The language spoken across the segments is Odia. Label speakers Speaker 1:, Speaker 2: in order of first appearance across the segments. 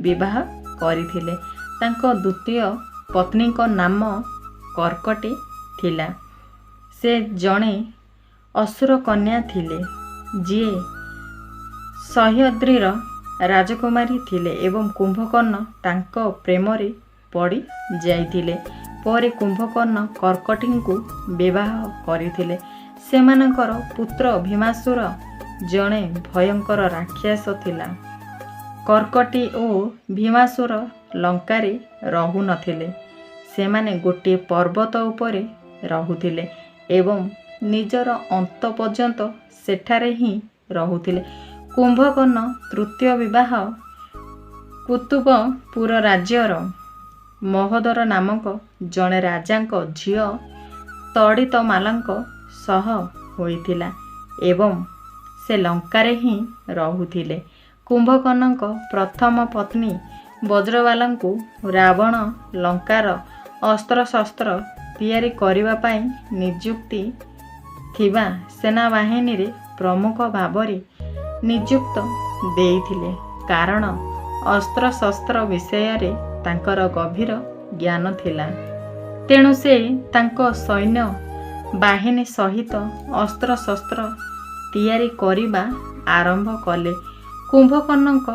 Speaker 1: ବିବାହ କରିଥିଲେ। ତାଙ୍କ ଦ୍ୱିତୀୟ ପତ୍ନୀଙ୍କ ନାମ କର୍କଟି ଥିଲା। ସେ ଜଣେ ଅସୁର କନ୍ୟା ଥିଲେ, ଯିଏ ସହ୍ୟଦ୍ରୀର ରାଜକୁମାରୀ ଥିଲେ ଏବଂ କୁମ୍ଭକର୍ଣ୍ଣ ତାଙ୍କ ପ୍ରେମରେ ପଡ଼ି ଯାଇଥିଲେ। ପରେ କୁମ୍ଭକର୍ଣ୍ଣ କର୍କଟିଙ୍କୁ ବିବାହ କରିଥିଲେ। ସେମାନଙ୍କର ପୁତ୍ର ଭୀମାସୁର ଜଣେ ଭୟଙ୍କର ରାକ୍ଷସ ଥିଲା। କର୍କଟି ଓ ଭୀମାସୁର ଲଙ୍କାରେ ରହୁନଥିଲେ। ସେମାନେ ଗୋଟିଏ ପର୍ବତ ଉପରେ ରହୁଥିଲେ ଏବଂ ନିଜର ଅନ୍ତ ପର୍ଯ୍ୟନ୍ତ ସେଠାରେ ହିଁ ରହୁଥିଲେ। କୁମ୍ଭକର୍ଣ୍ଣ ତୃତୀୟ ବିବାହ କୁତୁବପୁର ରାଜ୍ୟର ମହୋଦର ନାମକ ଜଣେ ରାଜାଙ୍କ ଝିଅ ତଡ଼ିତମାଲାଙ୍କ ସହ ହୋଇଥିଲା ଏବଂ ସେ ଲଙ୍କାରେ ହିଁ ରହୁଥିଲେ। କୁମ୍ଭକର୍ଣ୍ଣଙ୍କ ପ୍ରଥମ ପତ୍ନୀ ବଜ୍ରବାଲାଙ୍କୁ ରାବଣ ଲଙ୍କାର ଅସ୍ତ୍ରଶସ୍ତ୍ର ତିଆରି କରିବା ପାଇଁ ନିଯୁକ୍ତି ଥିବା ସେନାବାହିନୀରେ ପ୍ରମୁଖ ଭାବରେ ନିଯୁକ୍ତ ଦେଇଥିଲେ, କାରଣ ଅସ୍ତ୍ରଶସ୍ତ୍ର ବିଷୟରେ ତାଙ୍କର ଗଭୀର ଜ୍ଞାନ ଥିଲା। ତେଣୁ ସେ ତାଙ୍କ ସୈନ୍ୟ ବାହିନୀ ସହିତ ଅସ୍ତ୍ରଶସ୍ତ୍ର ତିଆରି କରିବା ଆରମ୍ଭ କଲେ। କୁମ୍ଭକର୍ଣ୍ଣଙ୍କ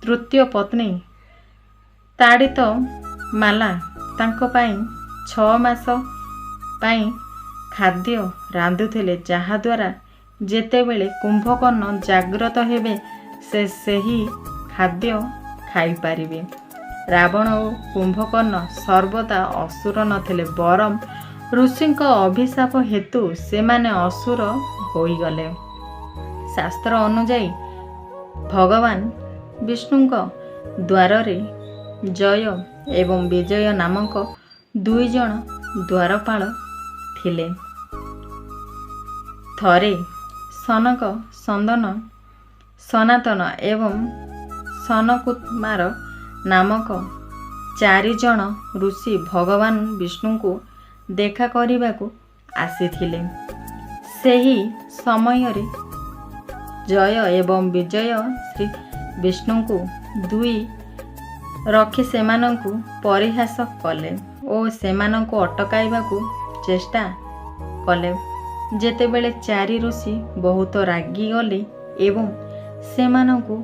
Speaker 1: ତୃତୀୟ ପତ୍ନୀ ତାଡ଼ିତମାଲା ତାଙ୍କ ପାଇଁ 6 ମାସ ପାଇଁ ଖାଦ୍ୟ ରାନ୍ଧୁଥିଲେ, ଯାହାଦ୍ୱାରା ଯେତେବେଳେ କୁମ୍ଭକର୍ଣ୍ଣ ଜାଗ୍ରତ ହେବେ ସେ ସେହି ଖାଦ୍ୟ ଖାଇପାରିବେ। ରାବଣ ଓ କୁମ୍ଭକର୍ଣ୍ଣ ସର୍ବଦା ଅସୁର ନଥିଲେ, ବରଂ ଋଷିଙ୍କ ଅଭିଶାପ ହେତୁ ସେମାନେ ଅସୁର ହୋଇଗଲେ। ଶାସ୍ତ୍ର ଅନୁଯାୟୀ ଭଗବାନ ବିଷ୍ଣୁଙ୍କ ଦ୍ୱାରରେ ଜୟ ଏବଂ ବିଜୟ ନାମକ 2 ଜଣ ଦ୍ୱାରପାଳ ଥିଲେ। ଥରେ ସନକ, ସନ୍ଦନ, ସନାତନ ଏବଂ ସନକୁମାର ନାମକ 4 ଜଣ ଋଷି ଭଗବାନ ବିଷ୍ଣୁଙ୍କୁ ଦେଖା କରିବାକୁ ଆସିଥିଲେ। ସେହି ସମୟରେ ଜୟ ଏବଂ ବିଜୟ ଶ୍ରୀ ବିଷ୍ଣୁଙ୍କୁ 2 ରଖି ସେମାନଙ୍କୁ ପରିହାସ କଲେ ଓ ସେମାନଙ୍କୁ ଅଟକାଇବାକୁ ଚେଷ୍ଟା କଲେ। ଯେତେବେଳେ 4 ଋଷି ବହୁତ ରାଗିଗଲେ ଏବଂ ସେମାନଙ୍କୁ